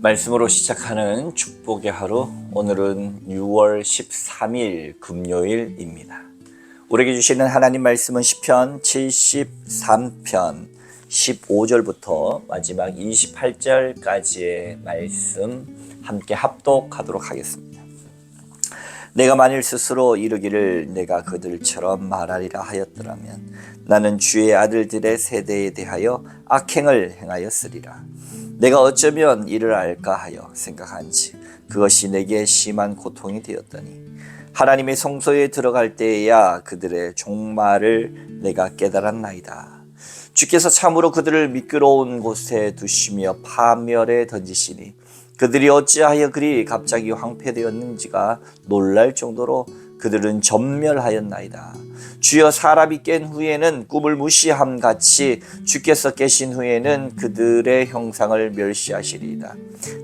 말씀으로 시작하는 축복의 하루, 오늘은 6월 13일 금요일입니다. 우리에게 주시는 하나님 말씀은 시편 73편 15절부터 마지막 28절까지의 말씀 함께 합독하도록 하겠습니다. 내가 만일 스스로 이르기를 내가 그들처럼 말하리라 하였더라면 나는 주의 아들들의 세대에 대하여 악행을 행하였으리라. 내가 어쩌면 이를 알까 하여 생각한지 그것이 내게 심한 고통이 되었더니 하나님의 성소에 들어갈 때에야 그들의 종말을 내가 깨달았나이다. 주께서 참으로 그들을 미끄러운 곳에 두시며 파멸에 던지시니 그들이 어찌하여 그리 갑자기 황폐되었는지가 놀랄 정도로 그들은 전멸하였나이다. 주여, 사람이 깬 후에는 꿈을 무시함 같이 주께서 깨신 후에는 그들의 형상을 멸시하시리이다.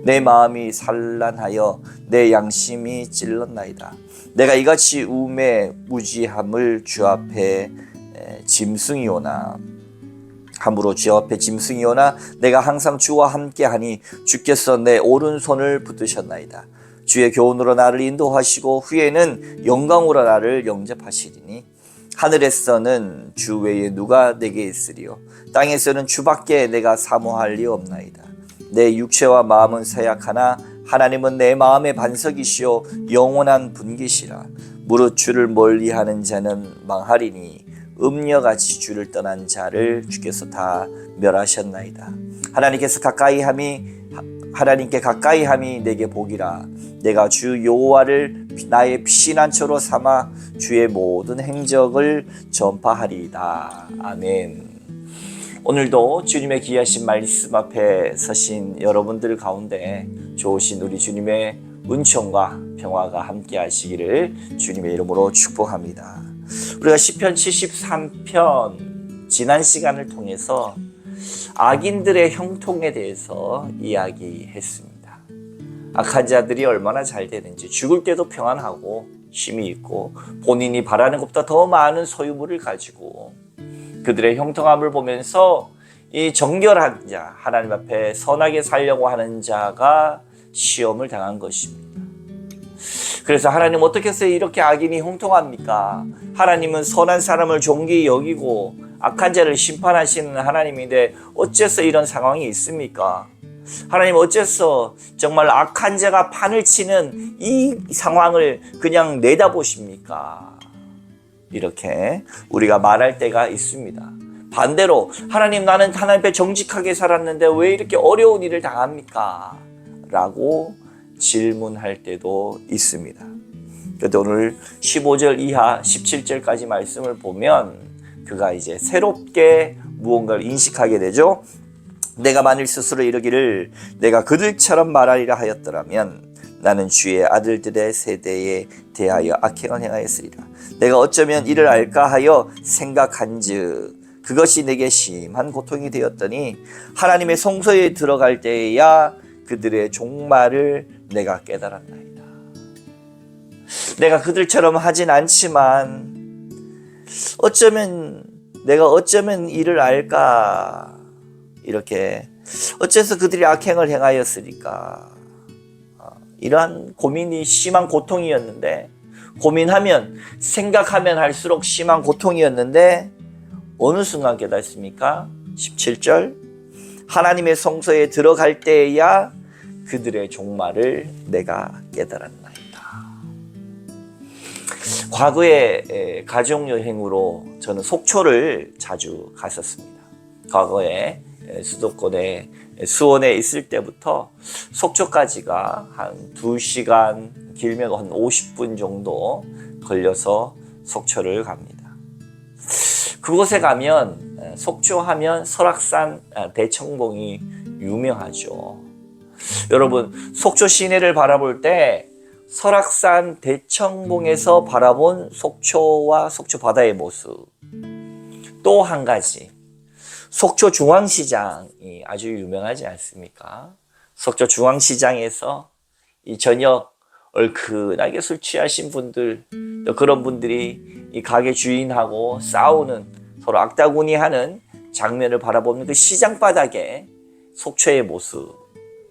내 마음이 산란하여 내 양심이 찔렀나이다. 내가 이같이 우매 무지함을 주 앞에 짐승이오나 함부로 주 앞에 짐승이오나 내가 항상 주와 함께하니 주께서 내 오른손을 붙드셨나이다. 주의 교훈으로 나를 인도하시고 후에는 영광으로 나를 영접하시리니 하늘에서는 주 외에 누가 내게 있으리요 땅에서는 주밖에 내가 사모할 리 없나이다. 내 육체와 마음은 쇠약하나 하나님은 내 마음의 반석이시요 영원한 분기시라. 무릇 주를 멀리하는 자는 망하리니 음녀같이 주를 떠난 자를 주께서 다 멸하셨나이다. 하나님께 가까이함이 내게 복이라. 내가 주 여호와를 나의 피난처로 삼아 주의 모든 행적을 전파하리이다. 아멘. 오늘도 주님의 귀하신 말씀 앞에 서신 여러분들 가운데 좋으신 우리 주님의 은총과 평화가 함께 하시기를 주님의 이름으로 축복합니다. 우리가 시편 73편 지난 시간을 통해서 악인들의 형통에 대해서 이야기했습니다. 악한 자들이 얼마나 잘 되는지, 죽을 때도 평안하고 쉼이 있고 본인이 바라는 것보다 더 많은 소유물을 가지고 그들의 형통함을 보면서 이 정결한 자, 하나님 앞에 선하게 살려고 하는 자가 시험을 당한 것입니다. 그래서 하나님 어떻게 해서 이렇게 악인이 형통합니까? 하나님은 선한 사람을 존귀히 여기고 악한 자를 심판하시는 하나님인데 어째서 이런 상황이 있습니까? 하나님 어째서 정말 악한 자가 판을 치는 이 상황을 그냥 내다보십니까? 이렇게 우리가 말할 때가 있습니다. 반대로 하나님, 나는 하나님 앞에 정직하게 살았는데 왜 이렇게 어려운 일을 당합니까? 라고 질문할 때도 있습니다. 그런데 오늘 15절 이하 17절까지 말씀을 보면 그가 이제 새롭게 무언가를 인식하게 되죠. 내가 만일 스스로 이르기를 내가 그들처럼 말하리라 하였더라면 나는 주의 아들들의 세대에 대하여 악행을 행하였으리라. 내가 어쩌면 이를 알까 하여 생각한즉 그것이 내게 심한 고통이 되었더니 하나님의 성소에 들어갈 때에야 그들의 종말을 내가 깨달았나이다. 내가 그들처럼 하진 않지만 내가 어쩌면 이를 알까, 이렇게 어째서 그들이 악행을 행하였으리까, 이러한 고민이 심한 고통이었는데, 고민하면 생각하면 할수록 심한 고통이었는데 어느 순간 깨닫습니까? 17절 하나님의 성소에 들어갈 때에야 그들의 종말을 내가 깨달았나이다. 과거에 가족여행으로 저는 속초를 자주 갔었습니다. 과거에 수도권에 수원에 있을 때부터 속초까지가 한 2시간, 길면 한 50분 정도 걸려서 속초를 갑니다. 그곳에 가면 속초하면 설악산 대청봉이 유명하죠. 여러분, 속초 시내를 바라볼 때 설악산 대청봉에서 바라본 속초와 속초 바다의 모습, 또 한 가지 속초 중앙시장이 아주 유명하지 않습니까? 속초 중앙시장에서 이 저녁 얼큰하게 술 취하신 분들, 또 그런 분들이 이 가게 주인하고 싸우는, 서로 악다구니하는 장면을 바라보는 그 시장 바닥에 속초의 모습,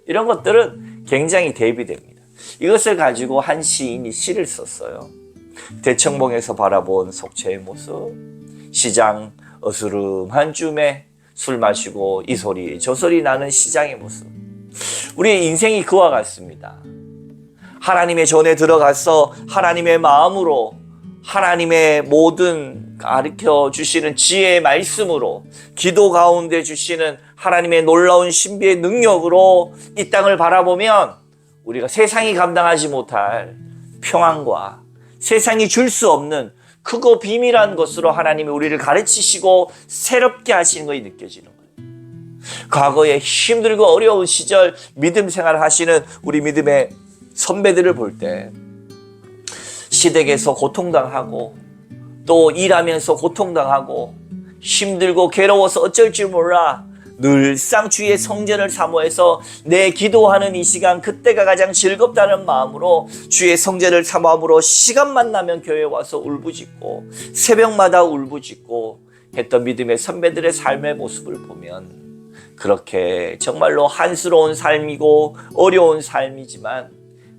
이런 것들은 굉장히 대비됩니다. 이것을 가지고 한 시인이 시를 썼어요. 대청봉에서 바라본 속초의 모습, 시장 어스름한 쯤에 술 마시고 이 소리 저 소리 나는 시장의 모습. 우리의 인생이 그와 같습니다. 하나님의 전에 들어가서 하나님의 마음으로 하나님의 모든 가르쳐 주시는 지혜의 말씀으로 기도 가운데 주시는 하나님의 놀라운 신비의 능력으로 이 땅을 바라보면 우리가 세상이 감당하지 못할 평안과 세상이 줄 수 없는 크고 비밀한 것으로 하나님이 우리를 가르치시고 새롭게 하시는 것이 느껴지는 거예요. 과거에 힘들고 어려운 시절 믿음 생활을 하시는 우리 믿음의 선배들을 볼 때 시댁에서 고통당하고 또 일하면서 고통당하고 힘들고 괴로워서 어쩔 줄 몰라 늘상 주의 성전을 사모해서 내 기도하는 이 시간 그때가 가장 즐겁다는 마음으로 주의 성전을 사모함으로 시간만 나면 교회에 와서 울부짖고 새벽마다 울부짖고 했던 믿음의 선배들의 삶의 모습을 보면 그렇게 정말로 한스러운 삶이고 어려운 삶이지만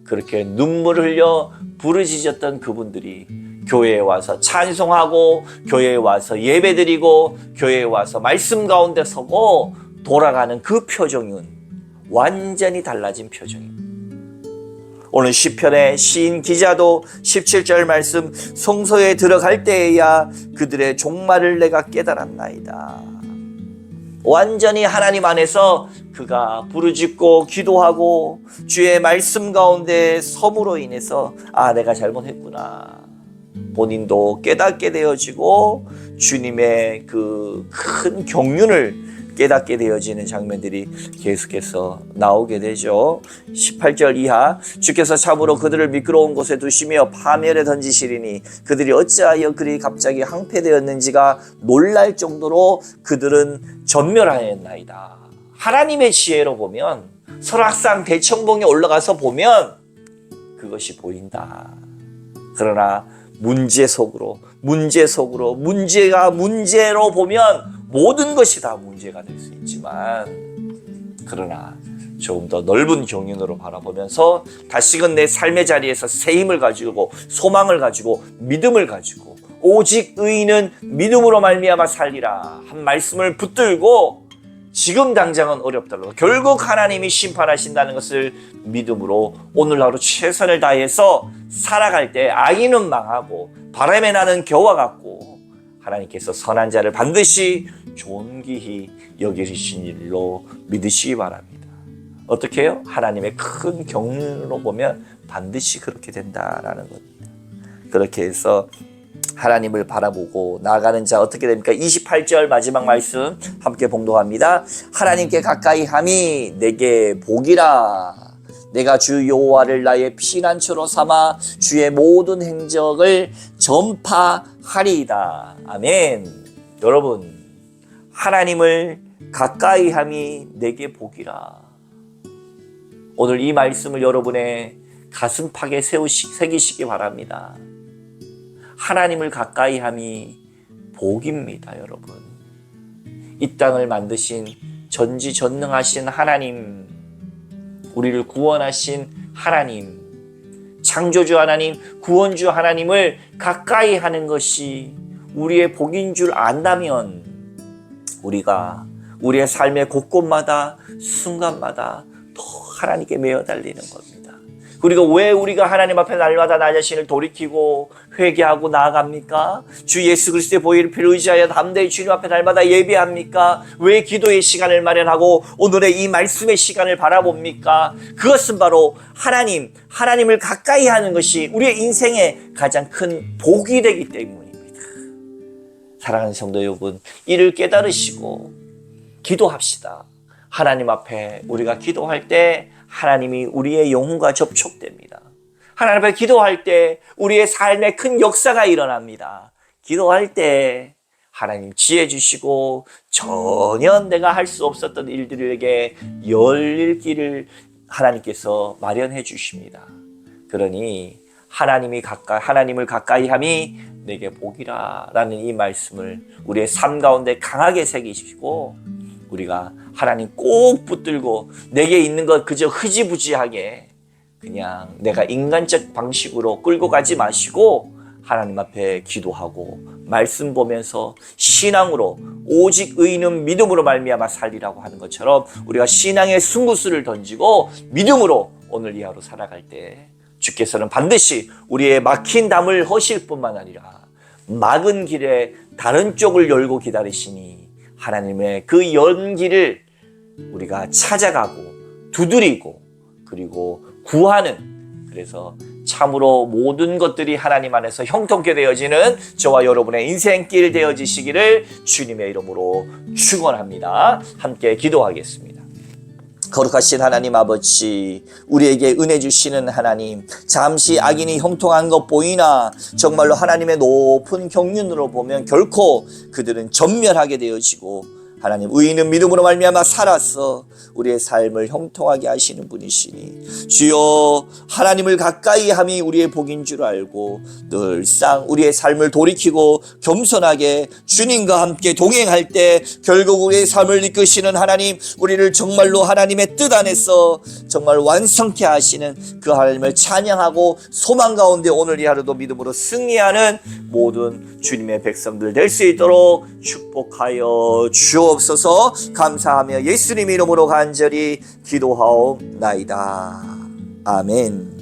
그렇게 눈물을 흘려 부르짖었던 그분들이 교회에 와서 찬송하고 교회에 와서 예배드리고 교회에 와서 말씀 가운데 서고 돌아가는 그 표정은 완전히 달라진 표정입니다. 오늘 시편의 시인 기자도 17절 말씀 성소에 들어갈 때에야 그들의 종말을 내가 깨달았나이다. 완전히 하나님 안에서 그가 부르짖고 기도하고 주의 말씀 가운데 섬으로 인해서 내가 잘못했구나. 본인도 깨닫게 되어지고 주님의 그 큰 경륜을 깨닫게 되어지는 장면들이 계속해서 나오게 되죠. 18절 이하 주께서 참으로 그들을 미끄러운 곳에 두시며 파멸에 던지시리니 그들이 어찌하여 그리 갑자기 항폐되었는지가 놀랄 정도로 그들은 전멸하였나이다. 하나님의 지혜로 보면 설악산 대청봉에 올라가서 보면 그것이 보인다. 그러나 문제 속으로 문제가 문제로 보면 모든 것이 다 문제가 될 수 있지만 그러나 조금 더 넓은 경륜으로 바라보면서 다시금 내 삶의 자리에서 새 힘을 가지고 소망을 가지고 믿음을 가지고 오직 의인은 믿음으로 말미암아 살리라 한 말씀을 붙들고 지금 당장은 어렵더라도 결국 하나님이 심판하신다는 것을 믿음으로 오늘 하루 최선을 다해서 살아갈 때 악인은 망하고 바람에 나는 겨와 같고 하나님께서 선한 자를 반드시 존귀히 여기신 일로 믿으시기 바랍니다. 어떻게 해요? 하나님의 큰 경륜으로 보면 반드시 그렇게 된다라는 겁니다. 그렇게 해서 하나님을 바라보고 나아가는 자 어떻게 됩니까? 28절 마지막 말씀 함께 봉독합니다. 하나님께 가까이 함이 내게 복이라. 내가 주 여호와를 나의 피난처로 삼아 주의 모든 행적을 전파하리이다. 아멘. 여러분, 하나님을 가까이 함이 내게 복이라. 오늘 이 말씀을 여러분의 가슴팍에 새기시기 바랍니다. 하나님을 가까이 함이 복입니다, 여러분. 이 땅을 만드신 전지전능하신 하나님, 우리를 구원하신 하나님, 창조주 하나님, 구원주 하나님을 가까이 하는 것이 우리의 복인 줄 안다면 우리가 우리의 삶의 곳곳마다 순간마다 더 하나님께 매어 달리는 겁니다. 그리고 왜 우리가 하나님 앞에 날마다 나 자신을 돌이키고 회개하고 나아갑니까? 주 예수 그리스도의 보혈 피를 의지하여 담대히 주님 앞에 날마다 예배합니까? 왜 기도의 시간을 마련하고 오늘의 이 말씀의 시간을 바라봅니까? 그것은 바로 하나님을 가까이 하는 것이 우리의 인생의 가장 큰 복이 되기 때문입니다. 사랑하는 성도 여러분, 이를 깨달으시고 기도합시다. 하나님 앞에 우리가 기도할 때 하나님이 우리의 영혼과 접촉됩니다. 하나님 앞에 기도할 때 우리의 삶에 큰 역사가 일어납니다. 기도할 때 하나님 지혜 주시고 전혀 내가 할 수 없었던 일들에게 열릴 길을 하나님께서 마련해 주십니다. 그러니 하나님을 가까이 함이 내게 복이라 라는 이 말씀을 우리의 삶 가운데 강하게 새기시고 우리가 하나님 꼭 붙들고 내게 있는 것 그저 흐지부지하게 그냥 내가 인간적 방식으로 끌고 가지 마시고 하나님 앞에 기도하고 말씀 보면서 신앙으로 오직 의인은 믿음으로 말미암아 살리라고 하는 것처럼 우리가 신앙의 승부수를 던지고 믿음으로 오늘 이 하루 살아갈 때 주께서는 반드시 우리의 막힌 담을 허실 뿐만 아니라 막은 길에 다른 쪽을 열고 기다리시니 하나님의 그 연기를 우리가 찾아가고 두드리고 그리고 구하는, 그래서 참으로 모든 것들이 하나님 안에서 형통케 되어지는 저와 여러분의 인생길 되어지시기를 주님의 이름으로 축원합니다. 함께 기도하겠습니다. 거룩하신 하나님 아버지, 우리에게 은혜 주시는 하나님, 잠시 악인이 형통한 것 보이나 정말로 하나님의 높은 경륜으로 보면 결코 그들은 전멸하게 되어지고 하나님 의인은 믿음으로 말미암아 살아서 우리의 삶을 형통하게 하시는 분이시니 주여, 하나님을 가까이 함이 우리의 복인 줄 알고 늘상 우리의 삶을 돌이키고 겸손하게 주님과 함께 동행할 때 결국 우리의 삶을 이끄시는 하나님, 우리를 정말로 하나님의 뜻 안에서 정말 완성케 하시는 그 하나님을 찬양하고 소망 가운데 오늘 이 하루도 믿음으로 승리하는 모든 주님의 백성들 될 수 있도록 축복하여 주옵소서. 감사하며 예수님 이름으로 간절히 기도하옵나이다. 아멘.